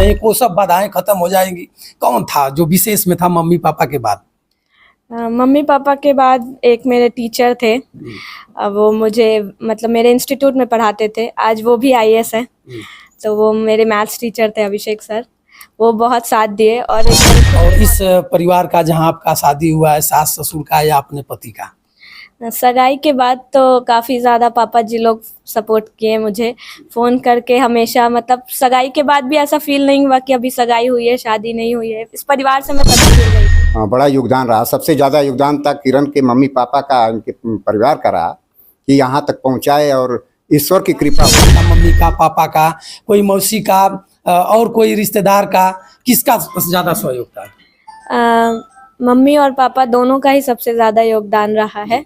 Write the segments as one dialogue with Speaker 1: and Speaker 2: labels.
Speaker 1: हैं, वो सब बाधाएं खत्म हो जाएंगी। कौन था जो विशेष में था मम्मी पापा के बाद?
Speaker 2: मम्मी पापा के बाद एक मेरे टीचर थे, वो मुझे मतलब मेरे इंस्टीट्यूट में पढ़ाते थे, आज वो भी आईएएस है। तो वो मेरे मैथ्स टीचर थे, अभिषेक सर, वो बहुत साथ दिए। और
Speaker 1: इस परिवार का जहाँ आपका शादी हुआ है, सास ससुर का या अपने पति का?
Speaker 2: सगाई के बाद तो काफ़ी ज़्यादा पापा जी लोग सपोर्ट किए मुझे, फ़ोन करके हमेशा। मतलब सगाई के बाद भी ऐसा फील नहीं हुआ कि अभी सगाई हुई है, शादी नहीं हुई है। इस परिवार से मैं कभी जुड़ गई थी।
Speaker 3: हाँ, बड़ा योगदान रहा। सबसे ज़्यादा योगदान था किरण के मम्मी पापा का, उनके परिवार का रहा कि यहाँ तक पहुँचाए, और ईश्वर की कृपा हुई।
Speaker 1: मम्मी का, पापा का, कोई मौसी का और कोई रिश्तेदार का, किसका ज़्यादा सहयोग था?
Speaker 2: मम्मी और पापा दोनों का ही सबसे ज़्यादा योगदान रहा है।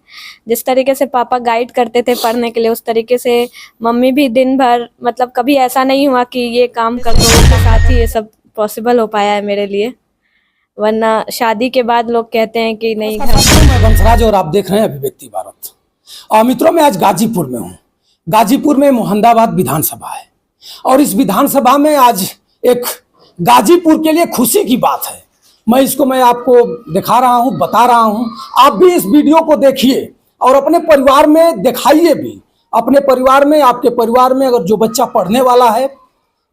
Speaker 2: जिस तरीके से पापा गाइड करते थे पढ़ने के लिए, उस तरीके से मम्मी भी दिन भर, मतलब कभी ऐसा नहीं हुआ कि ये काम कर दो, उसके साथ ही ये सब पॉसिबल हो पाया है मेरे लिए। वरना शादी के बाद लोग कहते हैं कि नहीं घर।
Speaker 1: मैं वंशराज और आप देख रहे हैं अभिव्यक्ति भारत। और मित्रों, मैं आज गाजीपुर में हूँ। गाजीपुर में मोहम्मदाबाद विधानसभा है और इस विधानसभा में आज एक गाजीपुर के लिए खुशी की बात है। मैं आपको दिखा रहा हूँ, बता रहा हूँ। आप भी इस वीडियो को देखिए और अपने परिवार में दिखाइए भी। अपने परिवार में, आपके परिवार में अगर जो बच्चा पढ़ने वाला है,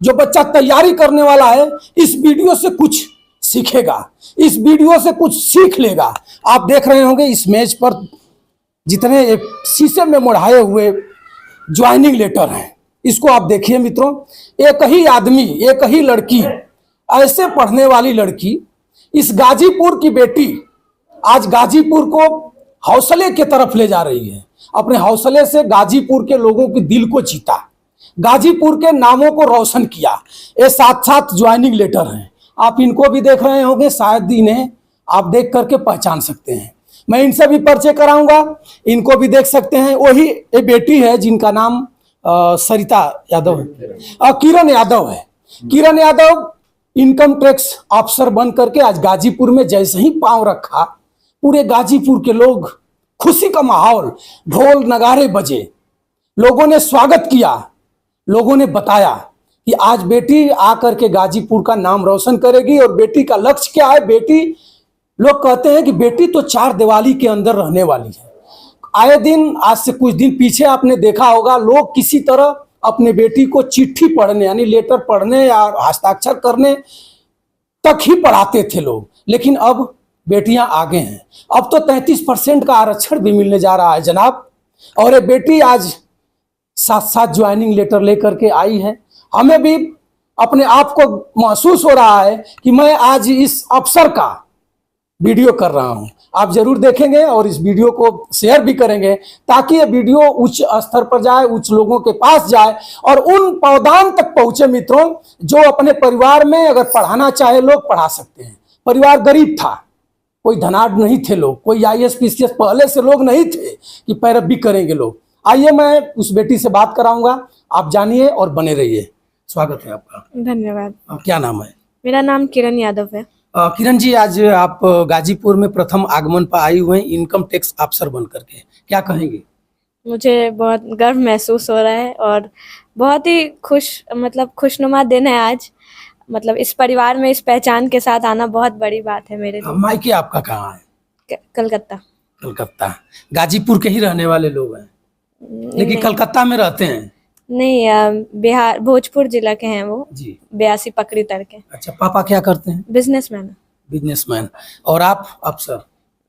Speaker 1: जो बच्चा तैयारी करने वाला है, इस वीडियो से कुछ सीखेगा, इस वीडियो से कुछ सीख लेगा। आप देख रहे होंगे इस मेज पर जितने शीशे में मुड़ाए हुए ज्वाइनिंग लेटर हैं, इसको आप देखिए मित्रों। एक ही आदमी, एक ही लड़की, ऐसे पढ़ने वाली लड़की, इस गाजीपुर की बेटी आज गाजीपुर को हौसले की तरफ ले जा रही है। अपने हौसले से गाजीपुर के लोगों के दिल को जीता, गाजीपुर के नामों को रोशन किया। ये 7-7 ज्वाइनिंग लेटर हैं, आप इनको भी देख रहे होंगे, शायद इन्हें आप देख करके पहचान सकते हैं। मैं इनसे भी परिचय कराऊंगा, इनको भी देख सकते हैं। वही ये बेटी है जिनका नाम सरिता यादव है, किरण यादव है। किरण यादव इनकम टैक्स अफसर बन करके आज गाजीपुर में जैसे ही पांव रखा, पूरे गाजीपुर के लोग, खुशी का माहौल, ढोल नगाड़े बजे, लोगों ने स्वागत किया। लोगों ने बताया कि आज बेटी आकर के गाजीपुर का नाम रोशन करेगी। और बेटी का लक्ष्य क्या है? बेटी, लोग कहते हैं कि बेटी तो 4 दीवारी के अंदर रहने वाली है। आए दिन, आज से कुछ दिन पीछे आपने देखा होगा, लोग किसी तरह अपने बेटी को चिट्ठी पढ़ने, यानी लेटर पढ़ने या हस्ताक्षर करने तक ही पढ़ाते थे लोग। लेकिन अब बेटियां आगे हैं। अब तो 33% का आरक्षण भी मिलने जा रहा है जनाब। और ये बेटी आज 7-7 ज्वाइनिंग लेटर लेकर के आई है। हमें भी अपने आप को महसूस हो रहा है कि मैं आज इस अवसर का वीडियो कर रहा हूं। आप जरूर देखेंगे और इस वीडियो को शेयर भी करेंगे ताकि ये वीडियो उच्च स्तर पर जाए, उच्च लोगों के पास जाए और उन पौधान तक पहुंचे मित्रों, जो अपने परिवार में अगर पढ़ाना चाहे लोग पढ़ा सकते हैं। परिवार गरीब था, कोई धनाढ़ नहीं थे लोग, कोई IAS PCS पहले से लोग नहीं थे कि पैरवी करेंगे लोग। आइए, मैं उस बेटी से बात कराऊंगा, आप जानिए और बने रहिए। स्वागत है आपका।
Speaker 2: धन्यवाद।
Speaker 1: क्या नाम है?
Speaker 2: मेरा नाम किरण यादव है।
Speaker 1: किरण जी, आज आप गाजीपुर में प्रथम आगमन पर आई हुए हैं इनकम टैक्स अफसर बन करके, क्या कहेंगे?
Speaker 2: मुझे बहुत गर्व महसूस हो रहा है और बहुत ही खुशनुमा दिन है आज। मतलब इस परिवार में इस पहचान के साथ आना बहुत बड़ी बात है मेरे लिए।
Speaker 1: मायके आपका कहाँ है?
Speaker 2: कलकत्ता।
Speaker 1: कलकत्ता। गाजीपुर के ही रहने वाले लोग हैं, लेकिन कलकत्ता में रहते हैं?
Speaker 2: नहीं, बिहार, भोजपुर जिला के हैं वो
Speaker 1: जी।
Speaker 2: 82 पकड़ी तर के।
Speaker 1: अच्छा, पापा क्या करते हैं?
Speaker 2: बिजनेसमैन।
Speaker 1: बिजनेसमैन। और आप अफसर?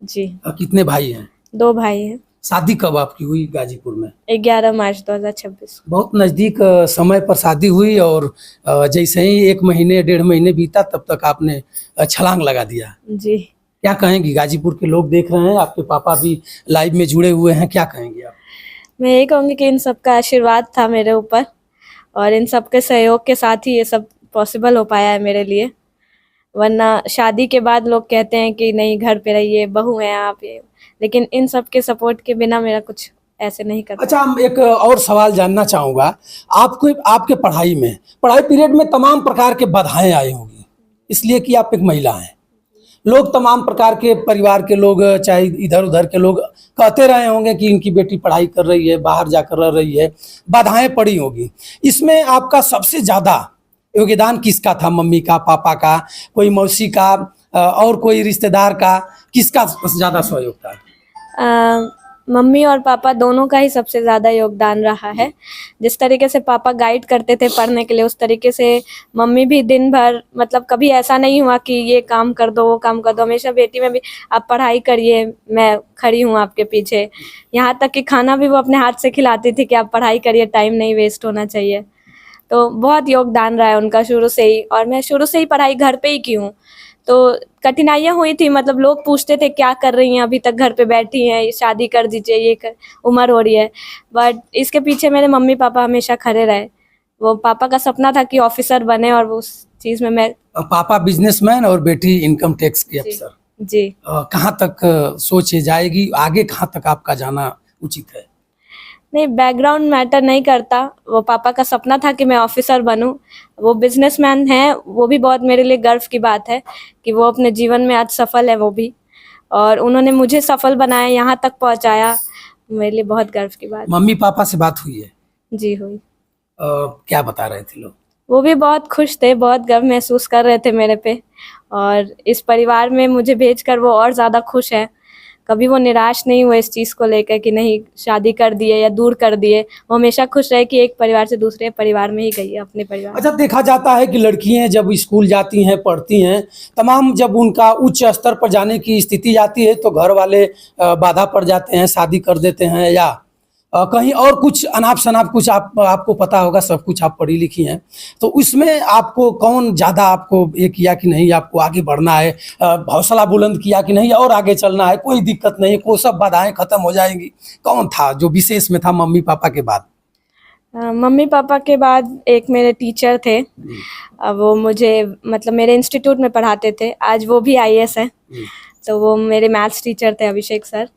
Speaker 1: जी। कितने भाई हैं?
Speaker 2: 2 भाई हैं।
Speaker 1: शादी कब आपकी हुई गाजीपुर में?
Speaker 2: 11 मार्च 2026।
Speaker 1: बहुत नजदीक समय पर शादी हुई और जैसे ही 1 महीने 1.5 महीने बीता तब तक आपने छलांग लगा दिया।
Speaker 2: जी।
Speaker 1: क्या कहेंगी? गाजीपुर के लोग देख रहे हैं, आपके पापा भी लाइव में जुड़े हुए हैं, क्या कहेंगे आप?
Speaker 2: मैं यही कहूँगी कि इन सब का आशीर्वाद था मेरे ऊपर और इन सब के सहयोग के साथ ही ये सब पॉसिबल हो पाया है मेरे लिए। वरना शादी के बाद लोग कहते हैं कि नहीं घर पे रहिए, बहू हैं आप, ये, लेकिन इन सब के सपोर्ट के बिना मेरा कुछ ऐसे नहीं करता।
Speaker 1: अच्छा, हम एक और सवाल जानना चाहूँगा। आपको, आपके पढ़ाई पीरियड में तमाम प्रकार के बाधाएं आई होंगी, इसलिए कि आप एक महिला हैं। लोग, तमाम प्रकार के परिवार के लोग, चाहे इधर उधर के लोग कहते रहे होंगे कि इनकी बेटी पढ़ाई कर रही है, बाहर जाकर रह रही है, बाधाएं पड़ी होगी। इसमें आपका सबसे ज़्यादा योगदान किसका था, मम्मी का, पापा का, कोई मौसी का, और कोई रिश्तेदार का, किसका ज्यादा सहयोग था?
Speaker 2: मम्मी और पापा दोनों का ही सबसे ज़्यादा योगदान रहा है। जिस तरीके से पापा गाइड करते थे पढ़ने के लिए, उस तरीके से मम्मी भी दिन भर, मतलब कभी ऐसा नहीं हुआ कि ये काम कर दो वो काम कर दो, हमेशा बेटी में भी आप पढ़ाई करिए, मैं खड़ी हूँ आपके पीछे। यहाँ तक कि खाना भी वो अपने हाथ से खिलाती थी कि आप पढ़ाई करिए, टाइम नहीं वेस्ट होना चाहिए। तो बहुत योगदान रहा है उनका शुरू से ही, और मैं शुरू से ही पढ़ाई घर पे ही की हूँ। तो कठिनाइयाँ हुई थी, मतलब लोग पूछते थे क्या कर रही हैं, अभी तक घर पे बैठी हैं, शादी कर दीजिए, ये कर, उम्र हो रही है। बट इसके पीछे मेरे मम्मी पापा हमेशा खड़े रहे। वो पापा का सपना था कि ऑफिसर बने, और वो उस चीज़ में मैं।
Speaker 1: पापा बिजनेसमैन और बेटी इनकम टैक्स के
Speaker 2: जी।
Speaker 1: अफसर।
Speaker 2: जी।
Speaker 1: कहाँ तक सोच जाएगी आगे, कहाँ तक आपका जाना उचित है?
Speaker 2: नहीं, बैकग्राउंड मैटर नहीं करता। वो पापा का सपना था कि मैं ऑफिसर बनूं। वो बिजनेसमैन हैं, वो भी बहुत मेरे लिए गर्व की बात है कि वो अपने जीवन में आज सफल है वो भी, और उन्होंने मुझे सफल बनाया, यहाँ तक पहुँचाया। मेरे लिए बहुत गर्व की बात।
Speaker 1: मम्मी पापा से बात हुई है?
Speaker 2: जी हुई।
Speaker 1: क्या बता रहे थे लोग?
Speaker 2: वो भी बहुत खुश थे, बहुत गर्व महसूस कर रहे थे मेरे पे, और इस परिवार में मुझे भेजकर वो और ज़्यादा खुश है। कभी वो निराश नहीं हुए इस चीज़ को लेकर कि नहीं शादी कर दिए या दूर कर दिए। वो हमेशा खुश रहे कि एक परिवार से दूसरे परिवार में ही गई है, अपने परिवार।
Speaker 1: अच्छा, देखा जाता है कि लड़कियां जब स्कूल जाती हैं, पढ़ती हैं, तमाम जब उनका उच्च स्तर पर जाने की स्थिति आती है तो घर वाले बाधा पड़ जाते हैं, शादी कर देते हैं, या कहीं और कुछ अनाप शनाप कुछ आपको पता होगा, सब कुछ आप पढ़ी लिखी हैं, तो उसमें आपको कौन ज़्यादा आपको ये किया कि नहीं आपको आगे बढ़ना है, हौसला बुलंद किया कि नहीं और आगे चलना है, कोई दिक्कत नहीं, कोई सब बाधाएं खत्म हो जाएंगी? कौन था जो विशेष में था मम्मी पापा के बाद?
Speaker 2: मम्मी पापा के बाद एक मेरे टीचर थे। वो मुझे, मतलब मेरे इंस्टीट्यूट में पढ़ाते थे, आज वो भी आईएएस हैं। तो वो मेरे मैथ्स टीचर थे, अभिषेक सर।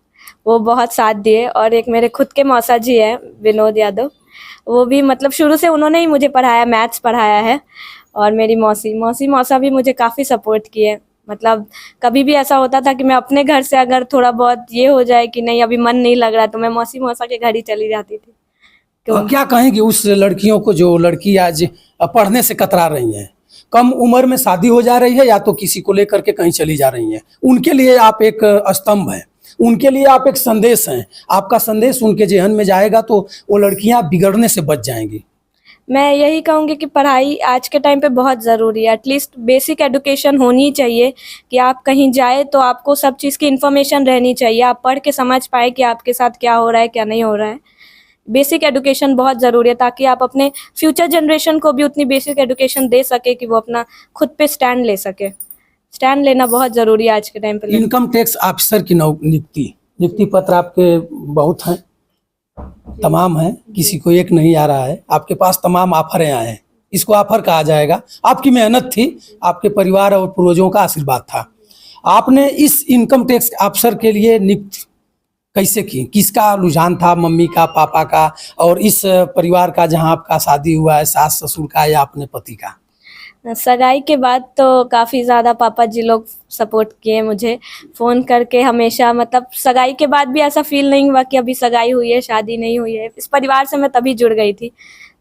Speaker 2: वो बहुत साथ दिए। और एक मेरे खुद के मौसा जी हैं, विनोद यादव। वो भी, मतलब शुरू से उन्होंने ही मुझे पढ़ाया, मैथ्स पढ़ाया है। और मेरी मौसा भी मुझे काफ़ी सपोर्ट किए। मतलब कभी भी ऐसा होता था कि मैं अपने घर से अगर थोड़ा बहुत ये हो जाए कि नहीं अभी मन नहीं लग रहा, तो मैं मौसा के घर ही चली जाती थी।
Speaker 1: क्या कहेंगे उस लड़कियों को जो लड़की आज पढ़ने से कतरा रही हैं, कम उम्र में शादी हो जा रही है या तो किसी को लेकर के कहीं चली जा रही हैं, उनके लिए आप एक स्तंभ हैं, उनके लिए आप एक संदेश हैं, आपका संदेश उनके जेहन में जाएगा तो वो लड़कियां बिगड़ने से बच जाएंगी?
Speaker 2: मैं यही कहूँगी कि पढ़ाई आज के टाइम पे बहुत ज़रूरी है। एटलीस्ट बेसिक एजुकेशन होनी चाहिए कि आप कहीं जाए तो आपको सब चीज़ की इन्फॉर्मेशन रहनी चाहिए, आप पढ़ के समझ पाए कि आपके साथ क्या हो रहा है, क्या नहीं हो रहा है। बेसिक एजुकेशन बहुत ज़रूरी है ताकि आप अपने फ्यूचर जनरेशन को भी उतनी बेसिक एजुकेशन दे सके कि वो अपना खुद पे स्टैंड ले सके। स्टैंड लेना बहुत ज़रूरी है आज के टाइम पे।
Speaker 1: इनकम टैक्स ऑफिसर की नियुक्ति पत्र आपके बहुत हैं, तमाम हैं, किसी को एक नहीं आ रहा है, आपके पास तमाम ऑफरें आए हैं, इसको ऑफर कहा जाएगा। आपकी मेहनत थी, आपके परिवार और पूर्वजों का आशीर्वाद था। आपने इस इनकम टैक्स ऑफिसर के लिए नियुक्ति कैसे की? किसका रुझान था, मम्मी का, पापा का, और इस परिवार का जहां आपका शादी हुआ है, सास ससुर का या अपने पति का?
Speaker 2: सगाई के बाद तो काफ़ी ज़्यादा पापा जी लोग सपोर्ट किए मुझे, फ़ोन करके हमेशा। मतलब सगाई के बाद भी ऐसा फील नहीं हुआ कि अभी सगाई हुई है, शादी नहीं हुई है। इस परिवार से मैं तभी जुड़ गई थी,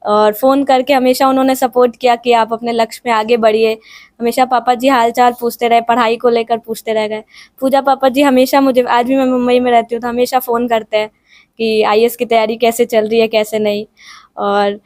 Speaker 2: और फ़ोन करके हमेशा उन्होंने सपोर्ट किया कि आप अपने लक्ष्य में आगे बढ़िए। हमेशा पापा जी हालचाल पूछते रहे, पढ़ाई को लेकर पूछते रह गए। पूजा पापा जी हमेशा मुझे, आज भी मैं मुंबई में रहती हूँ तो हमेशा फ़ोन करते हैं कि आईएएस की तैयारी कैसे चल रही है, कैसे नहीं। और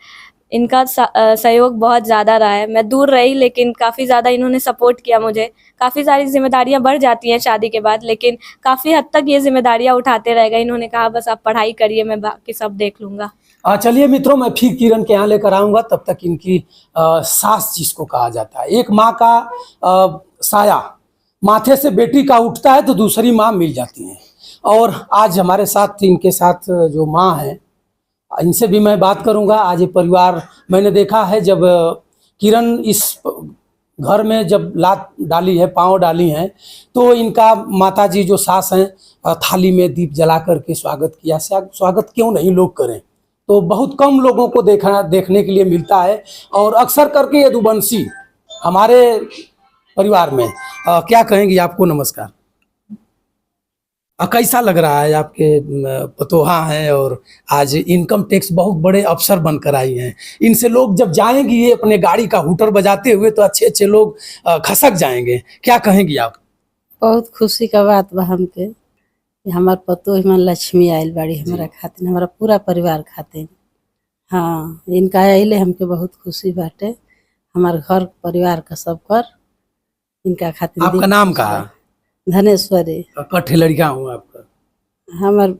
Speaker 2: इनका सहयोग बहुत ज़्यादा रहा है। मैं दूर रही लेकिन काफ़ी ज़्यादा इन्होंने सपोर्ट किया मुझे। काफ़ी सारी जिम्मेदारियां बढ़ जाती हैं शादी के बाद, लेकिन काफ़ी हद तक ये जिम्मेदारियां उठाते रह गए। इन्होंने कहा बस आप पढ़ाई करिए, मैं बाकी सब देख लूँगा।
Speaker 1: चलिए मित्रों, मैं फिर किरण के यहाँ लेकर आऊँगा, तब तक इनकी सास जिसको कहा जाता है, एक माँ का साया माथे से बेटी का उठता है तो दूसरी माँ मिल जाती हैं। और आज हमारे साथ, इनके साथ जो माँ हैं, इनसे भी मैं बात करूंगा। आज ये परिवार मैंने देखा है, जब किरण इस घर में जब लात डाली है, पांव डाली हैं, तो इनका माताजी जो सास हैं थाली में दीप जला करके स्वागत किया। स्वागत क्यों नहीं लोग करें, तो बहुत कम लोगों को देखने के लिए मिलता है। और अक्सर करके यदुवंशी हमारे परिवार में क्या कहेंगी आपको? नमस्कार। कैसा लग रहा है आपके पतोहा हैं और आज इनकम टैक्स बहुत बड़े अफसर बनकर आई हैं, इनसे लोग जब जाएंगी ये अपने गाड़ी का हूटर बजाते हुए तो अच्छे अच्छे लोग खसक जाएंगे, क्या कहेंगी आप?
Speaker 4: बहुत खुशी का बात बा हमके कि हमार पतो हिमन लक्ष्मी आयल बाड़ी हमारा खातिर, हमारा पूरा परिवार खातिर। हाँ, इनका आइले हमके बहुत खुशी बाटे, हमार घर परिवार का सब कर इनका खातिर।
Speaker 1: आपका नाम का?
Speaker 4: धनेश्वरी।
Speaker 1: कट्ठे लड़का हूँ आपका?
Speaker 4: हमार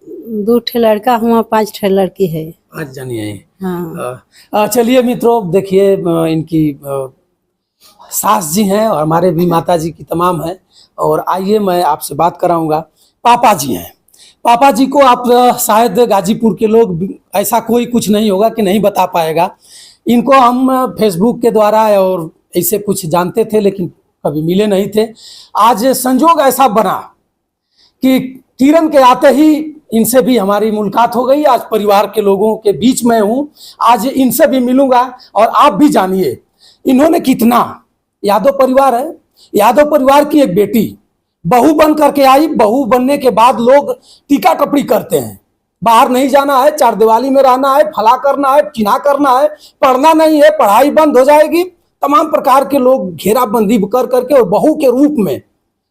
Speaker 4: 2 ठे लड़का हुआ, 5 ठे लड़की है।
Speaker 1: 5 जनी है।
Speaker 4: हाँ।
Speaker 1: चलिए मित्रों, देखिए इनकी सास जी हैं और हमारे भी माता जी की तमाम है। और आइए मैं आपसे बात कराऊंगा। पापा जी हैं, पापा जी को आप शायद गाजीपुर के लोग, ऐसा कोई कुछ नहीं होगा कि नहीं बता पाएगा। इनको हम फेसबुक के द्वारा और ऐसे कुछ जानते थे लेकिन कभी मिले नहीं थे। आज संजोग ऐसा बना कि किरण के आते ही इनसे भी हमारी मुलाकात हो गई। आज परिवार के लोगों के बीच में हूँ, आज इनसे भी मिलूंगा और आप भी जानिए इन्होंने कितना। यादव परिवार है, यादव परिवार की एक बेटी बहू बन करके आई। बहू बनने के बाद लोग टीका टपड़ी करते हैं, बाहर नहीं जाना है, चार दिवाली में रहना है, फला करना है, चिन्हा करना है, पढ़ना नहीं है, पढ़ाई बंद हो जाएगी। तमाम प्रकार के लोग घेराबंदी कर करके और बहू के रूप में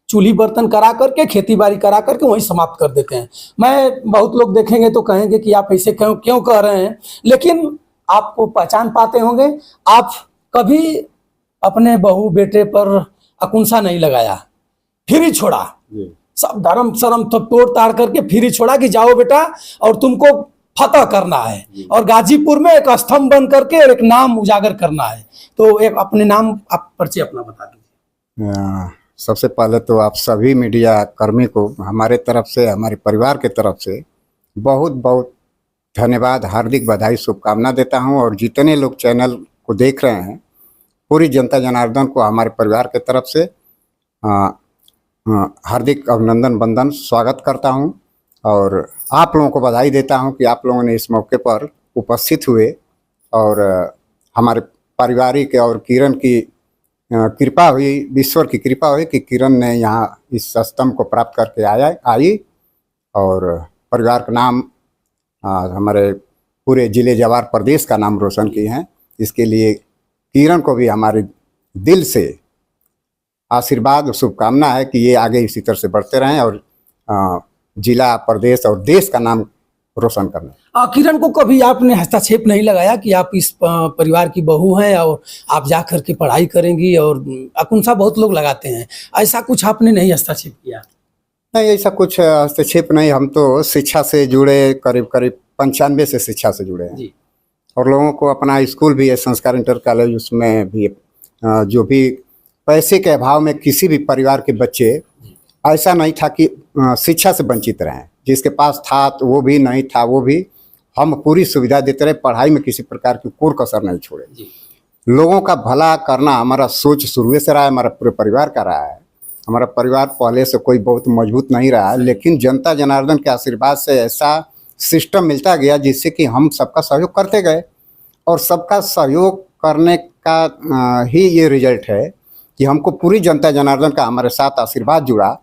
Speaker 1: चूल्ही बर्तन करा करके, खेती बाड़ी करा करके वहीं समाप्त कर देते हैं। मैं बहुत लोग देखेंगे तो कहेंगे कि आप ऐसे क्यों कह रहे हैं, लेकिन आपको पहचान पाते होंगे। आप कभी अपने बहू बेटे पर अकुंसा नहीं लगाया, फिर ही छोड़ा, सब धर्म शर्म तो तोड़ ताड़ करके फिर ही छोड़ा कि जाओ बेटा और तुमको फतह करना है और गाजीपुर में एक स्तंभ बन करके एक नाम उजागर करना है। तो एक अपने नाम, आप परिचय अपना बता दीजिए।
Speaker 3: सबसे पहले तो आप सभी मीडिया कर्मी को हमारे तरफ से, हमारे परिवार के तरफ से बहुत बहुत धन्यवाद, हार्दिक बधाई, शुभकामना देता हूं। और जितने लोग चैनल को देख रहे हैं, पूरी जनता जनार्दन को हमारे परिवार के तरफ से हार्दिक अभिनंदन, वंदन, स्वागत करता हूं। और आप लोगों को बधाई देता हूं कि आप लोगों ने इस मौके पर उपस्थित हुए और हमारे पारिवारिक और किरण की कृपा हुई, ईश्वर की कृपा हुई कि किरण ने यहाँ इस स्तंभ को प्राप्त करके आई और परिवार का नाम, हमारे पूरे जिले जवार प्रदेश का नाम रोशन किए हैं। इसके लिए किरण को भी हमारे दिल से आशीर्वाद और शुभकामना है कि ये आगे इसी तरह से बढ़ते रहें और जिला, प्रदेश और देश का नाम रोशन करना।
Speaker 1: किरण को कभी आपने हस्तक्षेप नहीं लगाया कि आप इस परिवार की बहू हैं और आप जा कर के पढ़ाई करेंगी, और अकुंसा बहुत लोग लगाते हैं, ऐसा कुछ आपने नहीं हस्तक्षेप किया?
Speaker 3: नहीं, ऐसा कुछ हस्तक्षेप नहीं। हम तो शिक्षा से जुड़े, करीब 95 से शिक्षा से जुड़े हैं
Speaker 1: जी।
Speaker 3: और लोगों को अपना स्कूल भी है, संस्कार इंटर कॉलेज, उसमें भी जो भी पैसे के अभाव में किसी भी परिवार के बच्चे ऐसा नहीं था कि शिक्षा से वंचित रहें। जिसके पास था तो वो भी, नहीं था वो भी, हम पूरी सुविधा देते रहे, पढ़ाई में किसी प्रकार की कोई कसर नहीं छोड़े। लोगों का भला करना हमारा सोच शुरू से रहा है, हमारा पूरे परिवार का रहा है। हमारा परिवार पहले से कोई बहुत मजबूत नहीं रहा है, लेकिन जनता जनार्दन के आशीर्वाद से ऐसा सिस्टम मिलता गया जिससे कि हम सबका सहयोग करते गए और सबका सहयोग करने का ही ये रिजल्ट है कि हमको पूरी जनता जनार्दन का हमारे साथ आशीर्वाद जुड़ा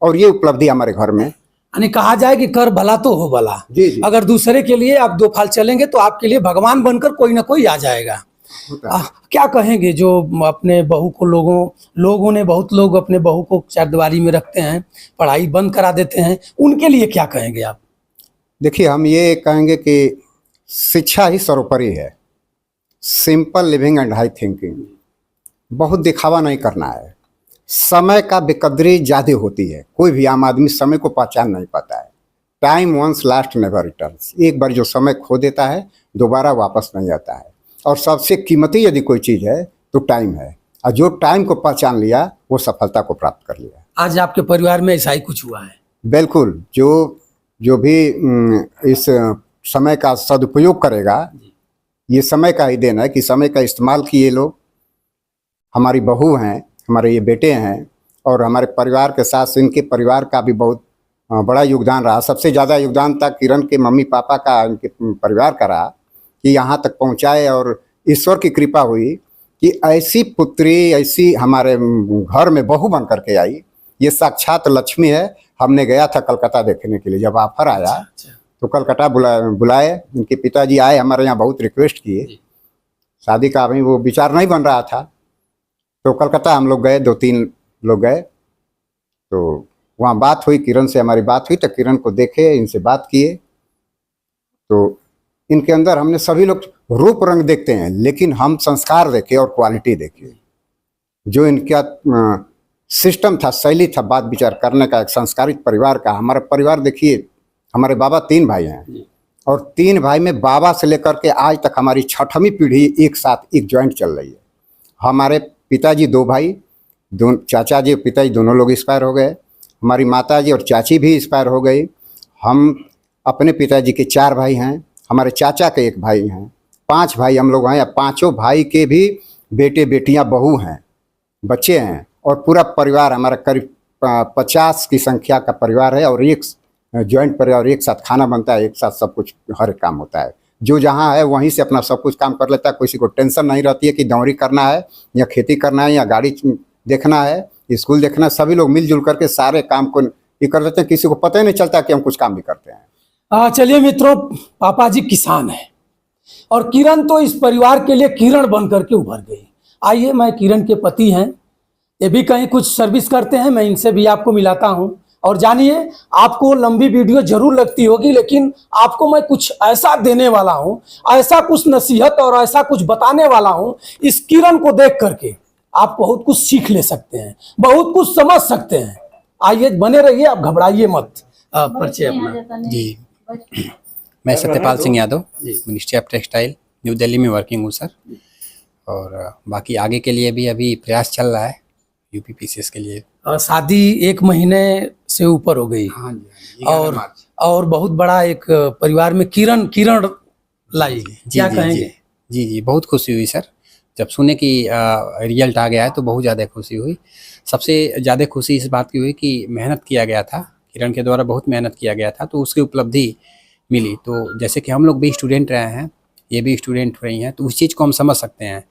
Speaker 3: और ये उपलब्धि हमारे घर में।
Speaker 1: यानी कहा जाए कि कर भला तो हो भला।
Speaker 3: जी जी।
Speaker 1: अगर दूसरे के लिए आप 2 फाल चलेंगे तो आपके लिए भगवान बनकर कोई ना कोई आ जाएगा। क्या कहेंगे जो अपने बहू को, लोगों ने, बहुत लोग अपने बहू को चारदीवारी में रखते हैं, पढ़ाई बंद करा देते हैं, उनके लिए क्या कहेंगे आप?
Speaker 3: देखिए, हम ये कहेंगे कि शिक्षा ही सर्वोपरि है, simple living and high thinking. बहुत दिखावा नहीं करना है। समय का बेकदरी ज़्यादा होती है, कोई भी आम आदमी समय को पहचान नहीं पाता है। Time once last never returns. एक बार जो समय खो देता है दोबारा वापस नहीं आता है। और सबसे कीमती यदि कोई चीज़ है तो टाइम है, और जो टाइम को पहचान लिया वो सफलता को प्राप्त कर लिया।
Speaker 1: आज आपके परिवार में ऐसा ही कुछ हुआ है?
Speaker 3: बिल्कुल। जो भी इस समय का सदुपयोग करेगा, ये समय का ही देन है कि समय का इस्तेमाल किए लोग। हमारी बहू हैं, हमारे ये बेटे हैं और हमारे परिवार के साथ इनके परिवार का भी बहुत बड़ा योगदान रहा। सबसे ज़्यादा योगदान था किरण के मम्मी पापा का, इनके परिवार का रहा कि यहाँ तक पहुँचाए। और ईश्वर की कृपा हुई कि ऐसी पुत्री, ऐसी हमारे घर में बहू बन करके आई। ये साक्षात लक्ष्मी है हमने गया था कलकत्ता देखने के लिए, जब ऑफर आया तो कलकत्ता बुलाए। उनके पिताजी आए, हमारे यहाँ बहुत रिक्वेस्ट किए, शादी का अभी वो विचार नहीं बन रहा था, तो कलकत्ता हम लोग गए, 2-3 लोग गए। तो वहाँ बात हुई, किरण से हमारी बात हुई, तो किरण को देखे, इनसे बात किए, तो इनके अंदर हमने सभी लोग रूप रंग देखते हैं, लेकिन हम संस्कार देखे और क्वालिटी देखे। जो इनका सिस्टम था, शैली था बात विचार करने का, एक संस्कारित परिवार का। हमारा परिवार देखिए, हमारे बाबा 3 भाई हैं, और 3 भाई में बाबा से लेकर के आज तक हमारी 6वीं पीढ़ी एक साथ एक जॉइंट चल रही है। हमारे पिताजी 2 भाई, चाचा जी पिताजी दोनों लोग एक्सपायर हो गए, हमारी माता जी और चाची भी एक्सपायर हो गई। हम अपने पिताजी के 4 भाई हैं, हमारे चाचा के 1 भाई हैं, 5 भाई हम लोग हैं। या 5 भाई के भी बेटे बेटियां, बहू हैं, बच्चे हैं, और पूरा परिवार हमारा करीब 50 की संख्या का परिवार है, और एक जॉइंट परिवार, एक साथ खाना बनता है, एक साथ सब कुछ हर एक काम होता है। जो जहाँ है वहीं से अपना सब कुछ काम कर लेता है, किसी को टेंशन नहीं रहती है कि दौरी करना है या खेती करना है या गाड़ी देखना है, स्कूल देखना है। सभी लोग मिलजुल करके सारे काम को ये कर देते हैं, किसी को पता ही नहीं चलता कि हम कुछ काम भी करते हैं।
Speaker 1: चलिए मित्रों, पापा जी किसान हैं और किरण तो इस परिवार के लिए किरण बन करके उभर गई। आइए, मैं किरण के पति हैं, ये भी कहीं कुछ सर्विस करते हैं, मैं इनसे भी आपको मिलाता हूं। और जानिए, आपको लंबी वीडियो जरूर लगती होगी, लेकिन आपको मैं कुछ ऐसा देने वाला हूं, ऐसा कुछ नसीहत और ऐसा कुछ बताने वाला हूं, इस किरण को देख करके आप बहुत कुछ सीख ले सकते हैं, बहुत कुछ समझ सकते हैं। आइए, बने रहिए, आप घबराइए मत। परिचय अपना।
Speaker 5: जी, मैं Satyapal Singh Yadav, ministry of textile, new Delhi में वर्किंग हूँ सर। और बाकी आगे के लिए भी अभी प्रयास चल रहा है यूपीपीसीएस के लिए।
Speaker 1: शादी 1 महीने से ऊपर हो गई।
Speaker 5: हाँ जी,
Speaker 1: और बहुत बड़ा एक परिवार में किरण लाई। क्या कहेंगे?
Speaker 5: जी, बहुत खुशी हुई सर, जब सुने कि रिजल्ट आ गया है तो बहुत ज़्यादा खुशी हुई। सबसे ज़्यादा खुशी इस बात की हुई कि मेहनत किया गया था, किरण के द्वारा बहुत मेहनत किया गया था, तो उसकी उपलब्धि मिली। तो जैसे कि हम लोग भी स्टूडेंट रहे हैं, ये भी स्टूडेंट रही हैं, तो उस चीज़ को हम समझ सकते हैं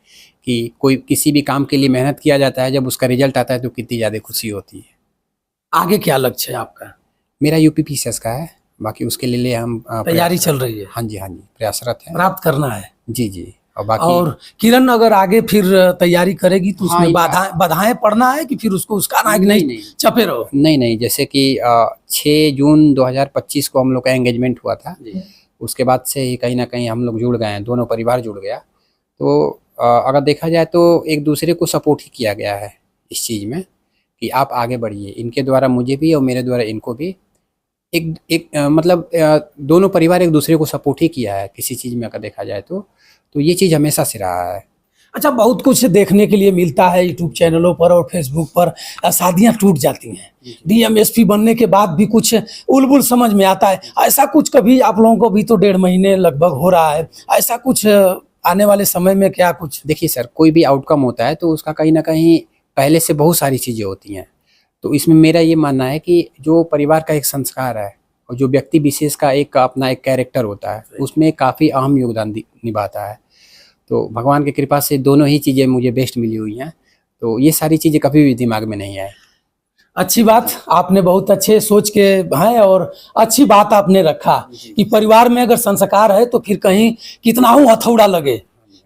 Speaker 5: कि कोई किसी भी काम के लिए मेहनत किया जाता है, जब उसका रिजल्ट आता है तो कितनी ज़्यादा खुशी होती है।
Speaker 1: आगे क्या लक्ष्य है आपका?
Speaker 5: मेरा यूपीपीसीएस का है, बाकी उसके लिए हम
Speaker 1: तैयारी चल रही है।
Speaker 5: हाँ जी, प्रयासरत है,
Speaker 1: प्राप्त करना है।
Speaker 5: जी। और बाकी
Speaker 1: किरण अगर आगे फिर तैयारी करेगी तो उसमें बाधाएं पड़ना है कि फिर उसको उसका नहीं चपे रहो?
Speaker 5: नहीं, जैसे कि 6 जून 2025 को हम लोग का एंगेजमेंट हुआ था, उसके बाद से ही कहीं ना कहीं हम लोग जुड़ गए हैं, दोनों परिवार जुड़ गया। तो अगर देखा जाए तो एक दूसरे को सपोर्ट ही किया गया है इस चीज़ में कि आप आगे बढ़िए। इनके द्वारा मुझे भी और मेरे द्वारा इनको भी एक मतलब दोनों परिवार एक दूसरे को सपोर्ट ही किया है किसी चीज़ में अगर देखा जाए तो ये चीज़ हमेशा से रहा है।
Speaker 1: अच्छा, बहुत कुछ देखने के लिए मिलता है यूट्यूब चैनलों पर और फेसबुक पर, शादियां टूट जाती हैं। डीएमएसपी बनने के बाद भी कुछ उलबुल समझ में आता है। ऐसा कुछ कभी आप लोगों को भी तो 1.5 महीने लगभग हो रहा है, ऐसा कुछ आने वाले समय में क्या कुछ?
Speaker 5: देखिए सर, कोई भी आउटकम होता है तो उसका कहीं ना कहीं पहले से बहुत सारी चीज़ें होती हैं। तो इसमें मेरा ये मानना है कि जो परिवार का एक संस्कार है और जो व्यक्ति विशेष का एक अपना एक कैरेक्टर होता है, उसमें काफ़ी अहम योगदान निभाता है। तो भगवान की कृपा से दोनों ही चीज़ें मुझे बेस्ट मिली हुई हैं, तो ये सारी चीज़ें कभी भी दिमाग में नहीं आए।
Speaker 1: अच्छी बात, आपने बहुत अच्छे सोच के हैं और अच्छी बात आपने रखा कि परिवार में अगर संस्कार है तो फिर कहीं कितना हूँ हथौड़ा लगे,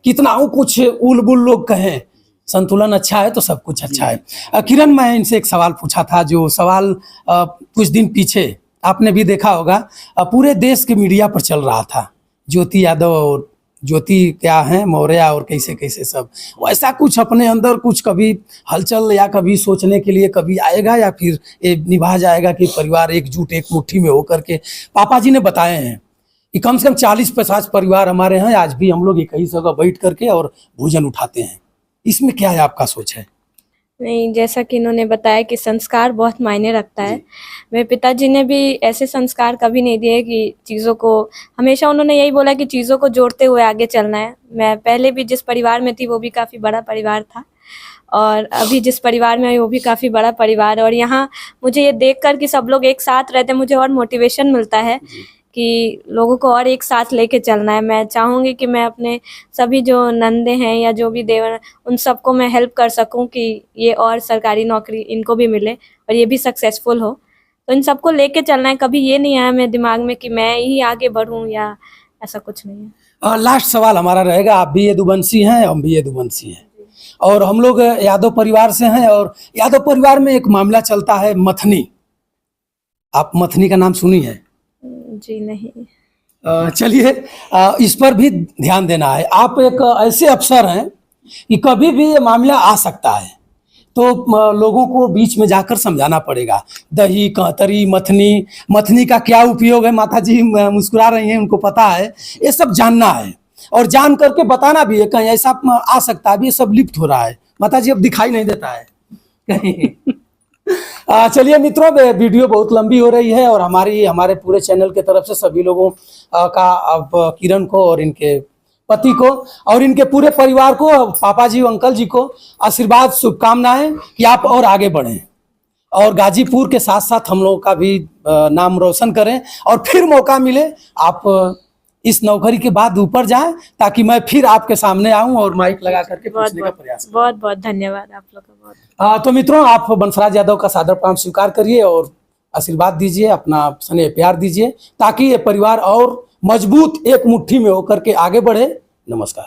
Speaker 1: कितना हूँ कुछ उलबुल लोग कहें, संतुलन अच्छा है तो सब कुछ अच्छा है। किरण, मैं इनसे एक सवाल पूछा था, जो सवाल कुछ दिन पीछे आपने भी देखा होगा, पूरे देश के मीडिया पर चल रहा था, ज्योति यादव और ज्योति क्या है मौर्य और कैसे कैसे सब, वैसा कुछ अपने अंदर कुछ कभी हलचल या कभी सोचने के लिए कभी आएगा या फिर ये निभा जाएगा कि परिवार एकजुट एक मुट्ठी में होकर के? पापा जी ने बताए हैं कि कम से कम 40-50 परिवार हमारे हैं, आज भी हम लोग एक ही जगह बैठ करके और भोजन उठाते हैं। इसमें क्या है आपका सोच है?
Speaker 2: नहीं, जैसा कि इन्होंने बताया कि संस्कार बहुत मायने रखता है। मेरे पिताजी ने भी ऐसे संस्कार कभी नहीं दिए कि चीज़ों को, हमेशा उन्होंने यही बोला कि चीज़ों को जोड़ते हुए आगे चलना है। मैं पहले भी जिस परिवार में थी वो भी काफ़ी बड़ा परिवार था और अभी जिस परिवार में आई वो भी काफ़ी बड़ा परिवार है। और यहाँ मुझे ये देखकर कि सब लोग एक साथ रहते हैं, मुझे और मोटिवेशन मिलता है कि लोगों को और एक साथ लेके चलना है। मैं चाहूँगी कि मैं अपने सभी जो नंदे हैं या जो भी देवर, उन सबको मैं हेल्प कर सकूँ कि ये और सरकारी नौकरी इनको भी मिले और ये भी सक्सेसफुल हो। तो इन सबको लेके चलना है। कभी ये नहीं आया मेरे दिमाग में कि मैं ही आगे बढ़ूं या ऐसा कुछ नहीं है।
Speaker 1: लास्ट सवाल हमारा रहेगा, आप भी यदुवंशी हैं, हम भी यदुवंशी हैं, और हम लोग यादव परिवार से हैं, और यादव परिवार में एक मामला चलता है मथनी। आप मथनी का नाम सुनी है?
Speaker 2: जी नहीं।
Speaker 1: चलिए, इस पर भी ध्यान देना है। आप एक ऐसे अफसर हैं कि कभी भी ये मामला आ सकता है, तो लोगों को बीच में जाकर समझाना पड़ेगा। दही, कहतरी, मथनी, मथनी का क्या उपयोग है, माता जी मुस्कुरा रही हैं, उनको पता है, ये सब जानना है और जान करके बताना भी है। कहीं ऐसा आ सकता है, ये सब लिप्त हो रहा है, माता जी अब दिखाई नहीं देता है कहीं। चलिए मित्रों, वीडियो बहुत लंबी हो रही है और हमारे पूरे चैनल के तरफ से सभी लोगों का, अब किरण को और इनके पति को और इनके पूरे परिवार को, पापा जी, अंकल जी को आशीर्वाद, शुभकामनाएं कि आप और आगे बढ़ें और गाजीपुर के साथ साथ हम लोगों का भी नाम रोशन करें, और फिर मौका मिले आप इस नौकरी के बाद ऊपर जाएं, ताकि मैं फिर आपके सामने आऊं और माइक लगा करके पूछने का प्रयास करूं।
Speaker 2: बहुत बहुत धन्यवाद आप लोग का। बहुत
Speaker 1: तो मित्रों, आप बंसराज यादव का सादर प्रणाम स्वीकार करिए और आशीर्वाद दीजिए, अपना स्नेह प्यार दीजिए, ताकि ये परिवार और मजबूत एक मुट्ठी में होकर के आगे बढ़े। नमस्कार।